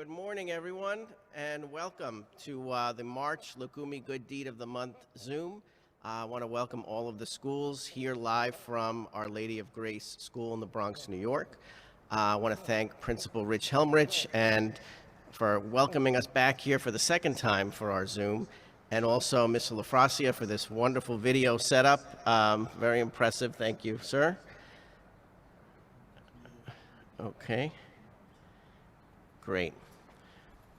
Good morning, everyone, and welcome to the March Loukoumi Good Deed of the Month Zoom. I want to welcome all of the schools here live from Our Lady of Grace School in the Bronx, New York. I want to thank Principal Rich Helmrich and for welcoming us back here for the second time for our Zoom, and also Mr. LaFrasia for this wonderful video setup. Very impressive. Thank you, sir. Okay. Great.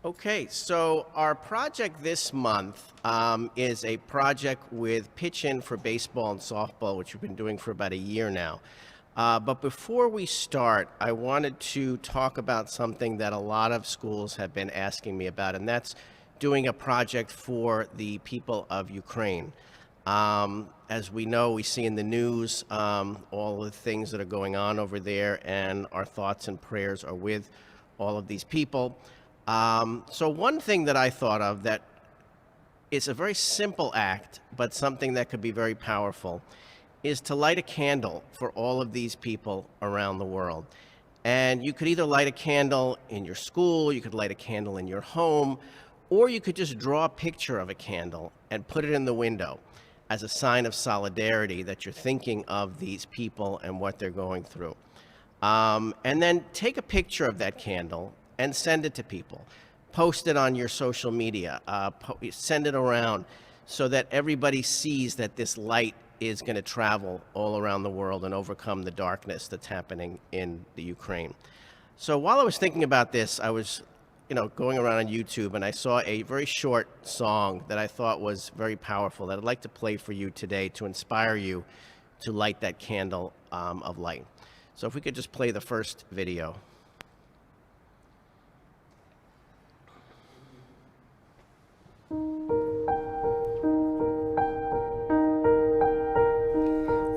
Okay, so our project this month is a project with Pitch In for baseball and softball, which we've been doing for about a year now. But before we start, I wanted to talk about something that a lot of schools have been asking me about, and that's doing a project for the people of Ukraine. As we know, we see in the news all the things that are going on over there, and our thoughts and prayers are with all of these people. So one thing that I thought of that is a very simple act, but something that could be very powerful, is to light a candle for all of these people around the world. And you could either light a candle in your school, you could light a candle in your home, or you could just draw a picture of a candle and put it in the window as a sign of solidarity that you're thinking of these people and what they're going through. And then take a picture of that candle and send it to people. Post it on your social media, send it around so that everybody sees that this light is going to travel all around the world and overcome the darkness that's happening in the Ukraine. So while I was thinking about this, I was going around on YouTube, and I saw a very short song that I thought was very powerful that I'd like to play for you today to inspire you to light that candle of light. So if we could just play the first video.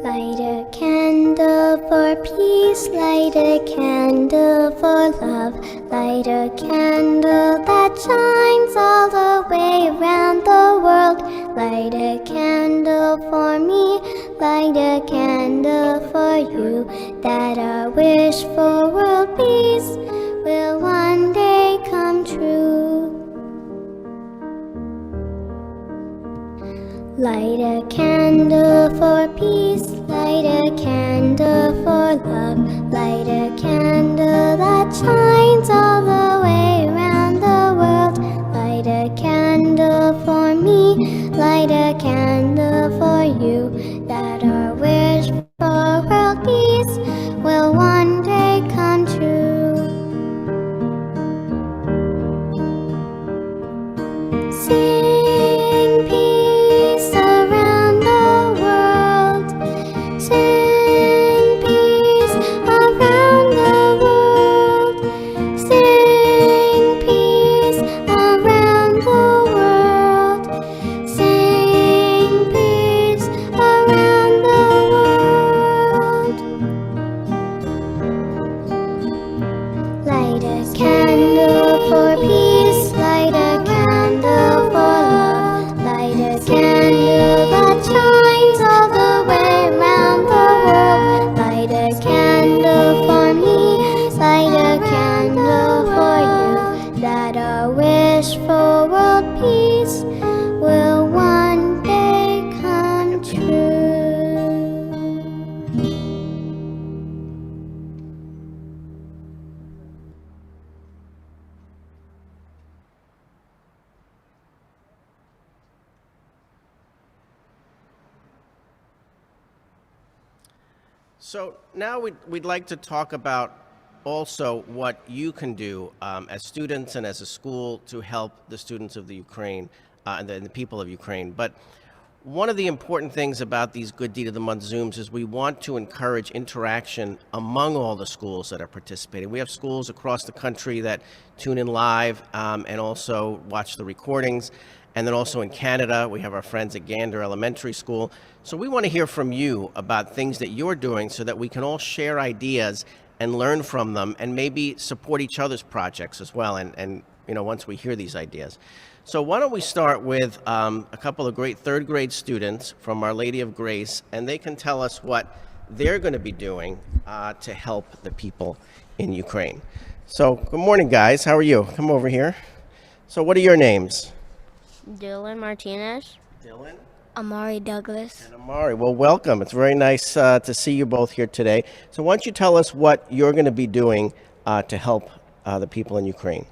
Light a candle for peace, light a candle for love, light a candle that shines all the way around the world. Light a candle for me, light a candle for you, that our wish for world peace will one day come true. Light a candle for peace, light a candle for love, light a candle that shines all the way around the world. Light a candle for me, light a candle for you, that our wish for world peace will one day come true. Sing peace around the world, sing peace around the world, sing peace around the world, sing peace around the world. Light a candle for peace, light a candle for love, light a candle that shines all the way around the world. Light a candle for me, light a candle for you, that our wish for world peace will one day come true. So now we'd like to talk about also what you can do as students and as a school to help the students of the Ukraine and the people of Ukraine. But one of the important things about these Good Deed of the Month Zooms is we want to encourage interaction among all the schools that are participating. We have schools across the country that tune in live and also watch the recordings. And then also in Canada, we have our friends at Gander Elementary School. So we want to hear from you about things that you're doing so that we can all share ideas and learn from them and maybe support each other's projects as well. And once we hear these ideas. So why don't we start with a couple of great third grade students from Our Lady of Grace, and they can tell us what they're going to be doing to help the people in Ukraine. So, good morning, guys. How are you? Come over here. So, what are your names? Dylan Martinez. Dylan Amari Douglas. and Amari. Well, welcome. It's very nice to see you both here today. So, why don't you tell us what you're going to be doing to help the people in Ukraine?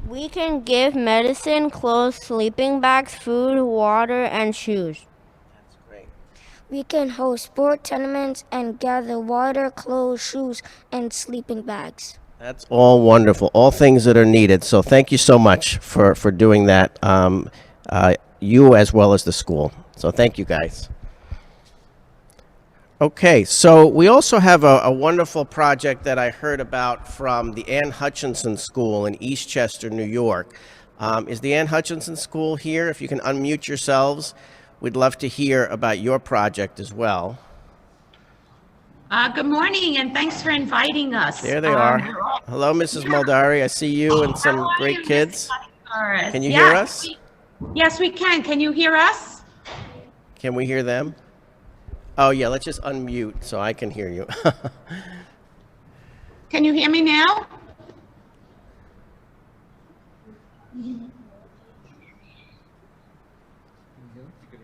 We can give medicine, clothes, sleeping bags, food, water, and shoes. That's great. We can host sport tournaments and gather water, clothes, shoes, and sleeping bags. That's all wonderful. All things that are needed. So, thank you so much for doing that, you as well as the school. So, thank you, guys. Okay, so we also have a wonderful project that I heard about from the Ann Hutchinson School in Eastchester, New York. Is the Ann Hutchinson School here? If you can unmute yourselves, we'd love to hear about your project as well. Good morning, and thanks for inviting us. There they are. Hello, Mrs. Moldari. I see you and some How are great you, kids. Mrs. Flores? Can you hear us? Yes, we can. Can you hear us? Can we hear them? Oh, yeah, let's just unmute so I can hear you. Can you hear me now?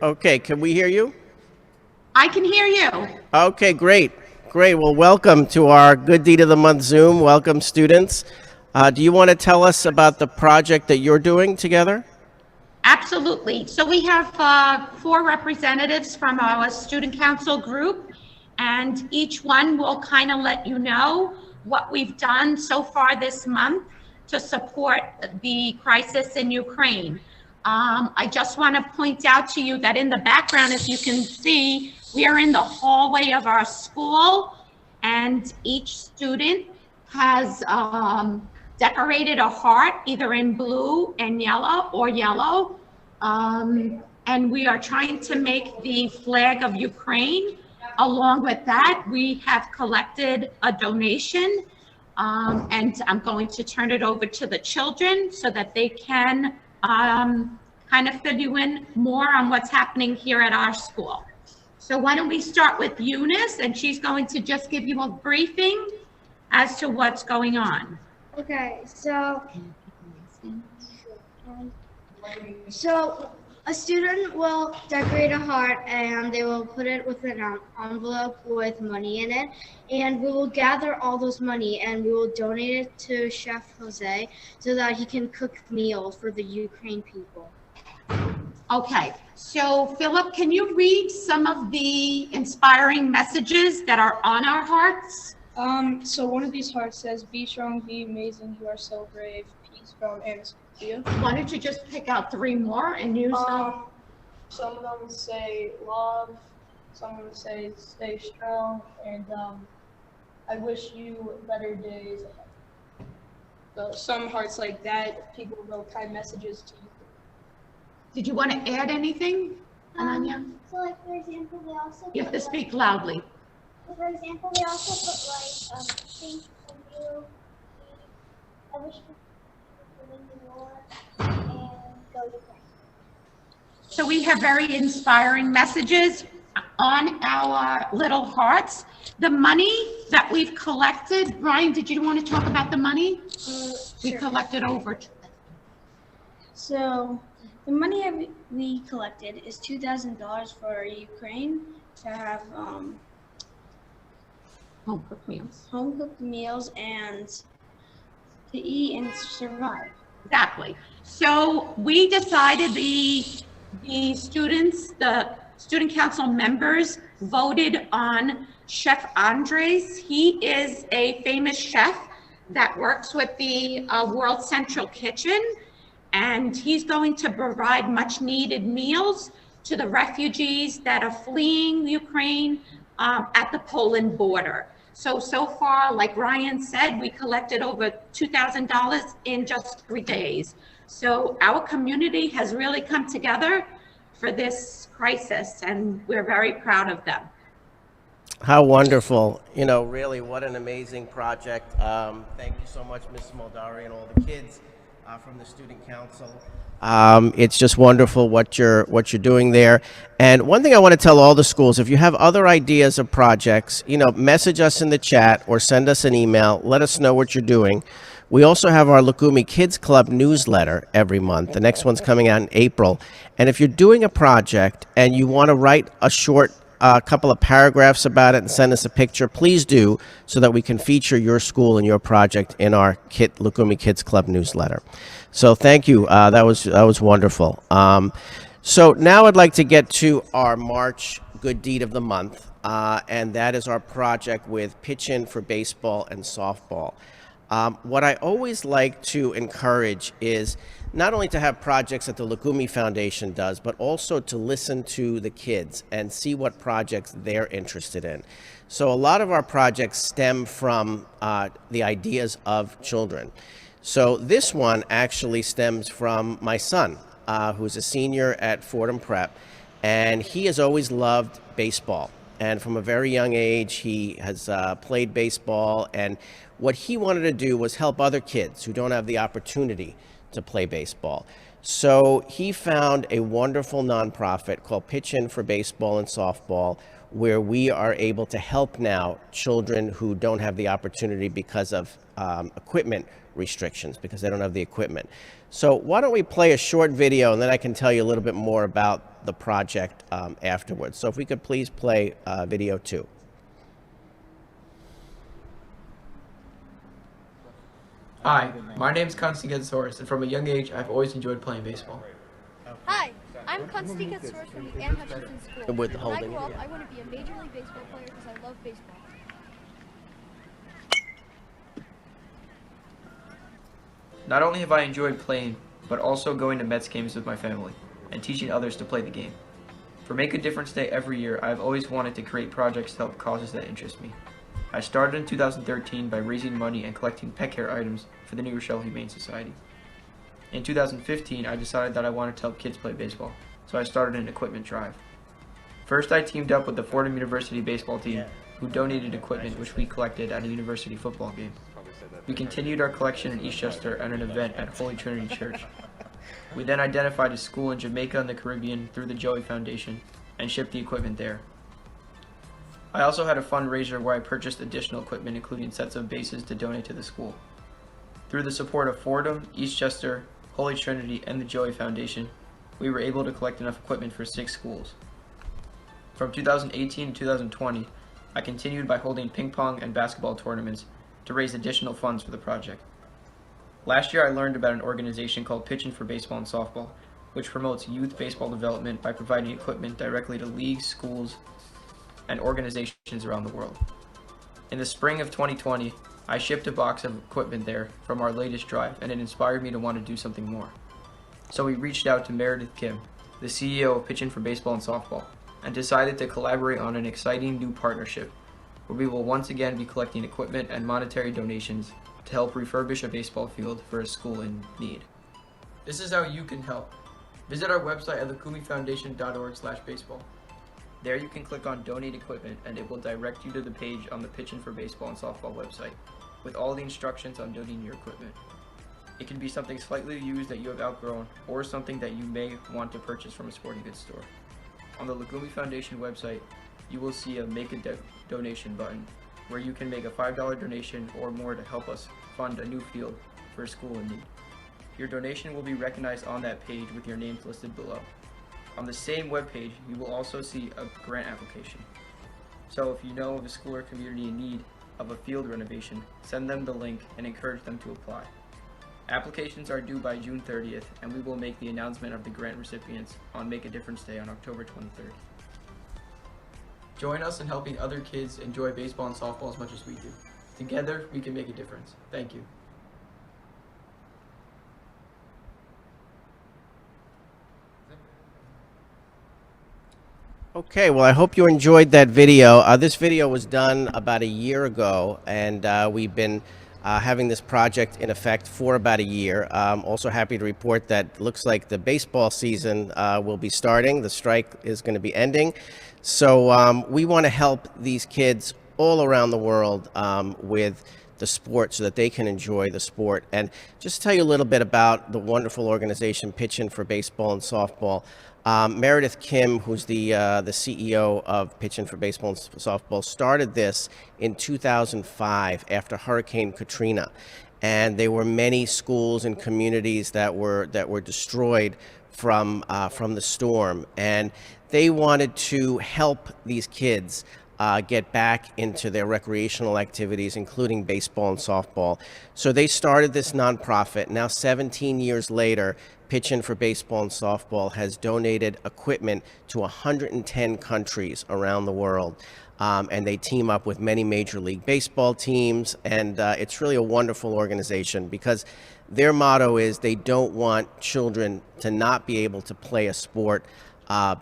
Okay, can we hear you? I can hear you. Okay, great. Great. Well, welcome to our Good Deed of the Month Zoom. Welcome, students. Do you want to tell us about the project that you're doing together? Absolutely. So we have 4 representatives from our student council group, and each one will kind of let you know what we've done so far this month to support the crisis in Ukraine. I just want to point out to you that in the background, as you can see, we are in the hallway of our school, and each student has decorated a heart either in blue and yellow or yellow. And we are trying to make the flag of Ukraine. Along with that, we have collected a donation, and I'm going to turn it over to the children so that they can kind of fill you in more on what's happening here at our school. So why don't we start with Eunice, and she's going to just give you a briefing as to what's going on. Okay, so a student will decorate a heart and they will put it with an envelope with money in it, and we will gather all those money and we will donate it to Chef Jose so that he can cook meals for the Ukraine people. Okay, so Philip, can you read some of the inspiring messages that are on our hearts? So one of these hearts says, "Be strong, be amazing, you are so brave. Peace from Anastasia." Why don't you just pick out 3 more and use them? Some of them say love, some of them say stay strong, and I wish you better days ahead. So some hearts like that, people wrote kind messages to you. Did you want to add anything, Ananya? So, like, for example, they also You have to speak loudly. For example, they also put, like, thank you, I wish you could win the war, and go Ukraine. So we have very inspiring messages on our little hearts. The money that we've collected, Brian, did you want to talk about the money? We collected over. So the money we collected is $2,000 for Ukraine to have Home cooked meals. home cooked meals and to eat and survive. Exactly. So we decided the students, the student council members voted on Chef Andres. He is a famous chef that works with the World Central Kitchen, and he's going to provide much needed meals to the refugees that are fleeing Ukraine at the Poland border. So far, like Ryan said, we collected over $2,000 in just 3 days. So our community has really come together for this crisis, and we're very proud of them. How wonderful. You know, really, what an amazing project. Thank you so much, Mrs. Moldari, and all the kids from the Student Council. It's just wonderful what you're doing there. And one thing I want to tell all the schools, if you have other ideas of projects, message us in the chat or send us an email. Let us know what you're doing. We also have our Loukoumi Kids Club newsletter every month. The next one's coming out in April. And if you're doing a project and you want to write a short couple of paragraphs about it and send us a picture, please do, so that we can feature your school and your project in our Loukoumi Kids Club newsletter. So thank you. That was wonderful. So now I'd like to get to our March Good Deed of the Month, and that is our project with Pitch In for baseball and softball. What I always like to encourage is not only to have projects that the Loukoumi Foundation does, but also to listen to the kids and see what projects they're interested in. So a lot of our projects stem from the ideas of children. So this one actually stems from my son, who's a senior at Fordham Prep, and he has always loved baseball. And from a very young age, he has played baseball, and what he wanted to do was help other kids who don't have the opportunity to play baseball. So he found a wonderful nonprofit called Pitch In for Baseball and Softball, where we are able to help now children who don't have the opportunity because of equipment restrictions, because they don't have the equipment. So why don't we play a short video, and then I can tell you a little bit more about the project afterwards. So if we could please play video 2. Hi, my name is Konstantin Soros, and from a young age, I've always enjoyed playing baseball. Hi, I'm Konstantin Soros from the Ann Hutchinson School. With When I holding grow it, up, yeah. I want to be a Major League Baseball player because I love baseball. Not only have I enjoyed playing, but also going to Mets games with my family, and teaching others to play the game. For Make a Difference Day every year, I've always wanted to create projects to help causes that interest me. I started in 2013 by raising money and collecting pet care items for the New Rochelle Humane Society. In 2015, I decided that I wanted to help kids play baseball, so I started an equipment drive. First, I teamed up with the Fordham University baseball team, who donated equipment which we collected at a university football game. We continued our collection in Eastchester at an event at Holy Trinity Church. We then identified a school in Jamaica and the Caribbean through the Joey Foundation and shipped the equipment there. I also had a fundraiser where I purchased additional equipment, including sets of bases to donate to the school. Through the support of Fordham, Eastchester, Holy Trinity, and the Joey Foundation, we were able to collect enough equipment for 6 schools. From 2018 to 2020, I continued by holding ping pong and basketball tournaments to raise additional funds for the project. Last year, I learned about an organization called Pitch In for Baseball and Softball, which promotes youth baseball development by providing equipment directly to leagues, schools, and organizations around the world. In the spring of 2020, I shipped a box of equipment there from our latest drive, and it inspired me to want to do something more. So we reached out to Meredith Kim, the CEO of Pitch In for Baseball and Softball, and decided to collaborate on an exciting new partnership where we will once again be collecting equipment and monetary donations to help refurbish a baseball field for a school in need. This is how you can help. Visit our website at loukoumiffoundation.org/baseball. There you can click on Donate Equipment, and it will direct you to the page on the Pitch In for Baseball and Softball website with all the instructions on donating your equipment. It can be something slightly used that you have outgrown, or something that you may want to purchase from a sporting goods store. On the Loukoumi Foundation website, you will see a Make a Donation button, where you can make a $5 donation or more to help us fund a new field for a school in need. Your donation will be recognized on that page with your names listed below. On the same webpage, you will also see a grant application. So if you know of a school or community in need of a field renovation, send them the link and encourage them to apply. Applications are due by June 30th, and we will make the announcement of the grant recipients on Make a Difference Day on October 23rd. Join us in helping other kids enjoy baseball and softball as much as we do. Together, we can make a difference. Thank you. Okay, well, I hope you enjoyed that video. This video was done about a year ago, and we've been having this project in effect for about a year. Also happy to report that looks like the baseball season will be starting. The strike is going to be ending. So we want to help these kids all around the world with the sport so that they can enjoy the sport. And just to tell you a little bit about the wonderful organization Pitch In for Baseball and Softball. Meredith Kim, who's the CEO of Pitch In for Baseball and Softball, started this in 2005 after Hurricane Katrina, and there were many schools and communities that were destroyed from the storm, and they wanted to help these kids get back into their recreational activities, including baseball and softball. So they started this nonprofit. Now, 17 years later, Pitch In for Baseball and Softball has donated equipment to 110 countries around the world. And they team up with many Major League Baseball teams. And it's really a wonderful organization because their motto is they don't want children to not be able to play a sport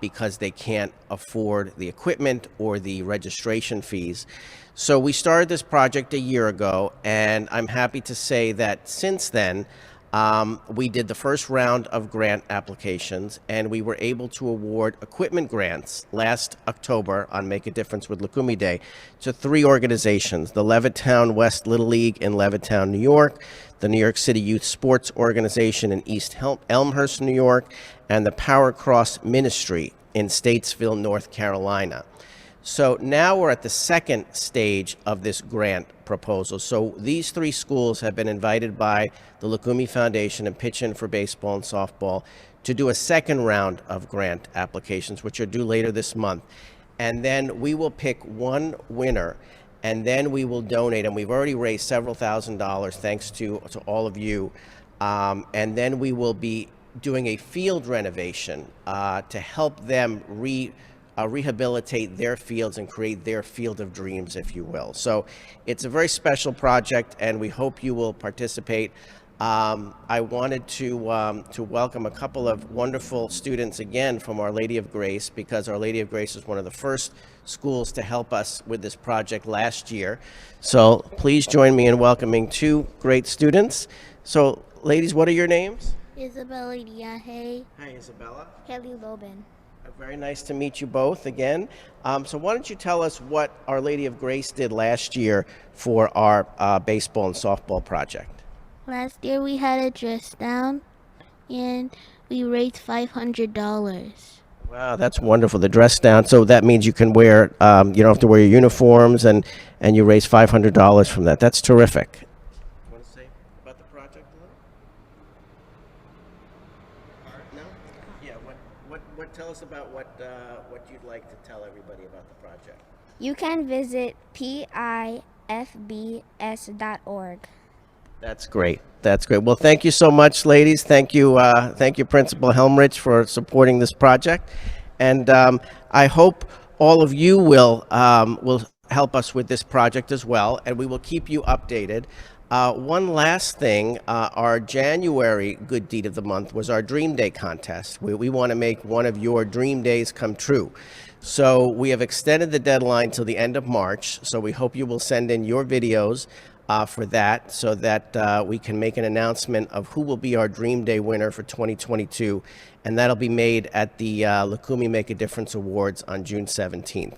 because they can't afford the equipment or the registration fees. So we started this project a year ago, and I'm happy to say that since then, we did the first round of grant applications, and we were able to award equipment grants last October on Make a Difference with Loukoumi Day to 3 organizations: the Levittown West Little League in Levittown, New York, the New York City Youth Sports Organization in East Elmhurst, New York, and the Power Cross Ministry in Statesville, North Carolina. So now we're at the second stage of this grant proposal. So these 3 schools have been invited by the Loukoumi Foundation and Pitch In for Baseball and Softball to do a second round of grant applications, which are due later this month. And then we will pick one winner, and then we will donate, and we've already raised several $1,000s thanks to all of you. And then we will be doing a field renovation to help them rehabilitate their fields and create their field of dreams, if you will. So it's a very special project, and we hope you will participate. I wanted to welcome a couple of wonderful students again from Our Lady of Grace, because Our Lady of Grace was one of the first schools to help us with this project last year. So please join me in welcoming 2 great students. So ladies, what are your names? Isabella Diahe, Hi, Isabella. Kelly Lobin. Very nice to meet you both again. So why don't you tell us what Our Lady of Grace did last year for our baseball and softball project? Last year we had a dress down and we raised $500. Wow, that's wonderful. The dress down. So that means you can wear, you don't have to wear your uniforms, and you raise $500 from that. That's terrific. You want to say about the project a little? No? Yeah. What? Tell us about what you'd like to tell everybody about the project. You can visit pifbs.org. That's great. That's great. Well, thank you so much, ladies. Thank you, Principal Helmrich, for supporting this project, and I hope all of you will help us with this project as well, and we will keep you updated. One last thing, our January Good Deed of the Month was our Dream Day contest. We want to make one of your dream days come true. So we have extended the deadline till the end of March, so we hope you will send in your videos for that, so that we can make an announcement of who will be our Dream Day winner for 2022, and that'll be made at the Loukoumi Make a Difference Awards on June 17th.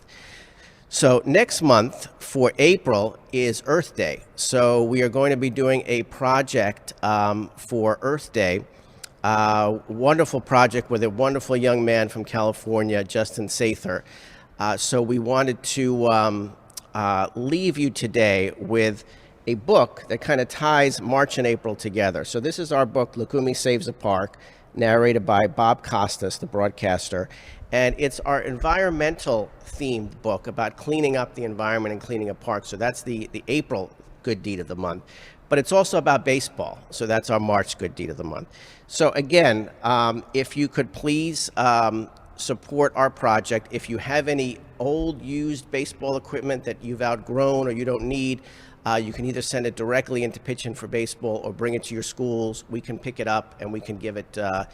So next month for April is Earth Day. So we are going to be doing a project for Earth Day, wonderful project with a wonderful young man from California, Justin Sather. So we wanted to leave you today with a book that kind of ties March and April together. So this is our book, Loukoumi Saves a Park, narrated by Bob Costas, the broadcaster. And it's our environmental themed book about cleaning up the environment and cleaning up parks. So that's the April Good Deed of the Month. But it's also about baseball. So that's our March Good Deed of the Month. So again, if you could please support our project. If you have any old used baseball equipment that you've outgrown or you don't need, you can either send it directly into Pitch In for Baseball or bring it to your schools. We can pick it up and we can give it to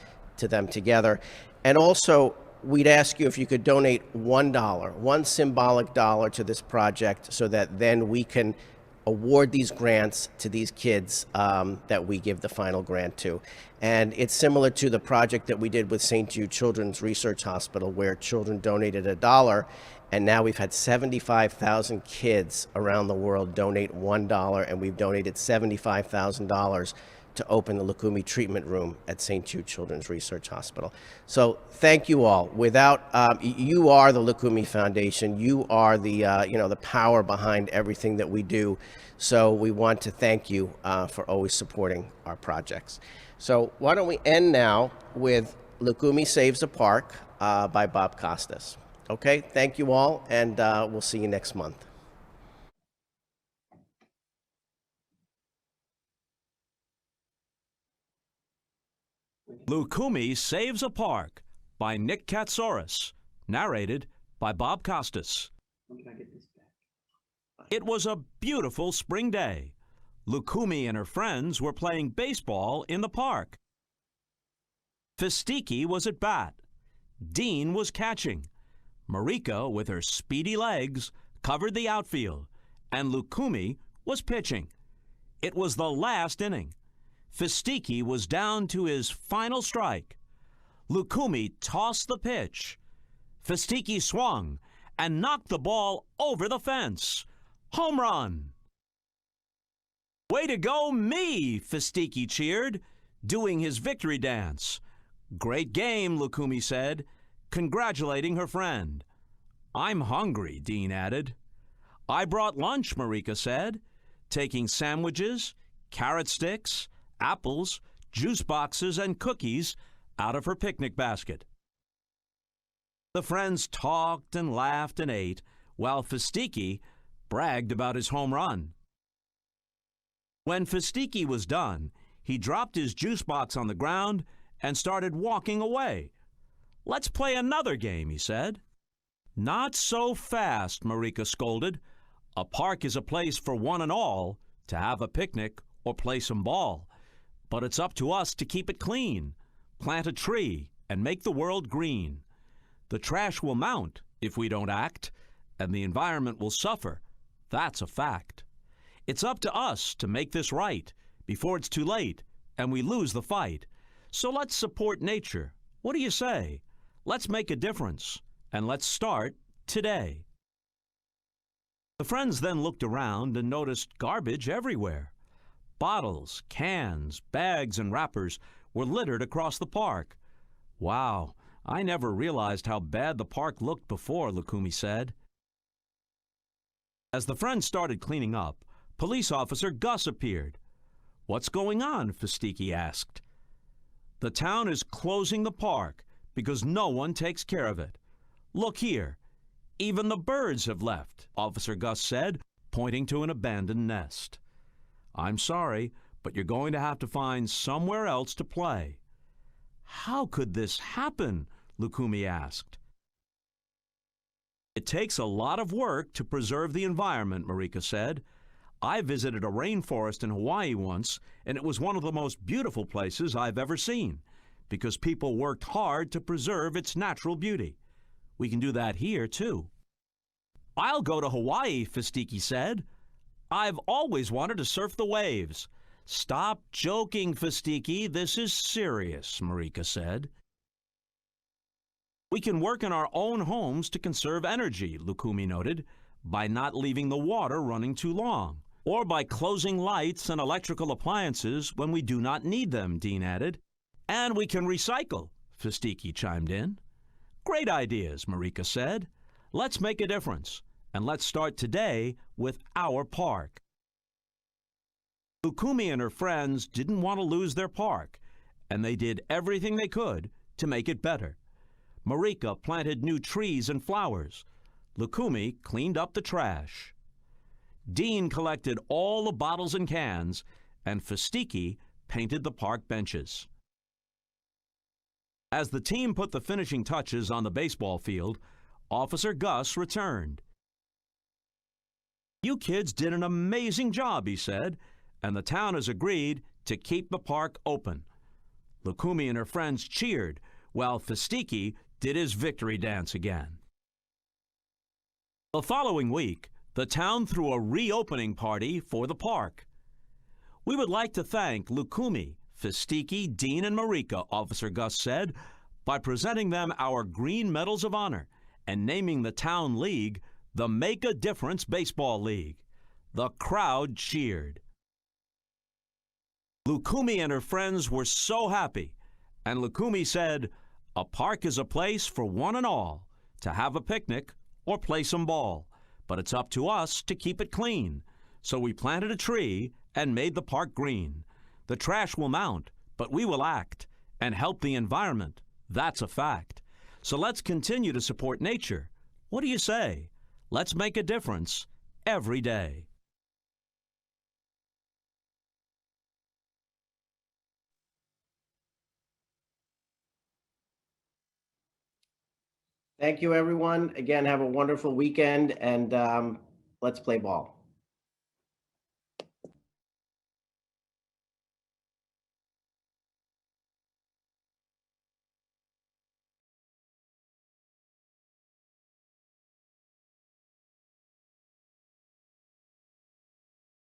them together. And also, we'd ask you if you could donate $1, one symbolic dollar to this project, so that then we can award these grants to these kids that we give the final grant to. And it's similar to the project that we did with St. Jude Children's Research Hospital, where children donated $1, and now we've had 75,000 kids around the world donate $1, and we've donated $75,000 to open the Loukoumi treatment room at St. Jude Children's Research Hospital. So thank you all. Without you are the Loukoumi Foundation. You are the the power behind everything that we do. So we want to thank you for always supporting our projects. So why don't we end now with Loukoumi Saves a Park by Bob Costas. Okay, thank you all, and we'll see you next month. Loukoumi Saves a Park by Nick Katsouris, narrated by Bob Costas. It was a beautiful spring day. Loukoumi and her friends were playing baseball in the park. Fistiki was at bat. Dean was catching. Marika, with her speedy legs, covered the outfield, and Loukoumi was pitching. It was the last inning. Fistiki was down to his final strike. Loukoumi tossed the pitch. Fistiki swung and knocked the ball over the fence. Home run! Way to go, me! Fistiki cheered, doing his victory dance. Great game, Loukoumi said, congratulating her friend. I'm hungry, Dean added. I brought lunch, Marika said, taking sandwiches, carrot sticks, apples, juice boxes, and cookies out of her picnic basket. The friends talked and laughed and ate, while Fistiki bragged about his home run. When Fistiki was done, he dropped his juice box on the ground and started walking away. Let's play another game, he said. Not so fast, Marika scolded. A park is a place for one and all to have a picnic or play some ball. But it's up to us to keep it clean, plant a tree, and make the world green. The trash will mount if we don't act, and the environment will suffer. That's a fact. It's up to us to make this right before it's too late and we lose the fight. So let's support nature. What do you say? Let's make a difference, and let's start today. The friends then looked around and noticed garbage everywhere. Bottles, cans, bags, and wrappers were littered across the park. Wow, I never realized how bad the park looked before, Loukoumi said. As the friends started cleaning up, Police Officer Gus appeared. What's going on? Fistiki asked. The town is closing the park because no one takes care of it. Look here, even the birds have left, Officer Gus said, pointing to an abandoned nest. I'm sorry, but you're going to have to find somewhere else to play. How could this happen? Loukoumi asked. It takes a lot of work to preserve the environment, Marika said. I visited a rainforest in Hawaii once, and it was one of the most beautiful places I've ever seen, because people worked hard to preserve its natural beauty. We can do that here, too. I'll go to Hawaii, Fistiki said. I've always wanted to surf the waves. Stop joking, Fistiki. This is serious, Marika said. We can work in our own homes to conserve energy, Loukoumi noted, by not leaving the water running too long, or by closing lights and electrical appliances when we do not need them, Dean added. And we can recycle, Fistiki chimed in. Great ideas, Marika said. Let's make a difference, and let's start today with our park. Loukoumi and her friends didn't want to lose their park, and they did everything they could to make it better. Marika planted new trees and flowers. Loukoumi cleaned up the trash. Dean collected all the bottles and cans, and Fistiki painted the park benches. As the team put the finishing touches on the baseball field, Officer Gus returned. You kids did an amazing job, he said, and the town has agreed to keep the park open. Loukoumi and her friends cheered, while Fistiki did his victory dance again. The following week, the town threw a reopening party for the park. We would like to thank Loukoumi, Fistiki, Dean, and Marika, Officer Gus said, by presenting them our green medals of honor and naming the town league the Make a Difference Baseball League. The crowd cheered. Loukoumi and her friends were so happy, and Loukoumi said, a park is a place for one and all to have a picnic or play some ball, but it's up to us to keep it clean. So we planted a tree and made the park green. The trash will mount, but we will act and help the environment. That's a fact. So let's continue to support nature. What do you say? Let's make a difference every day. Thank you, everyone. Again, have a wonderful weekend, and let's play ball.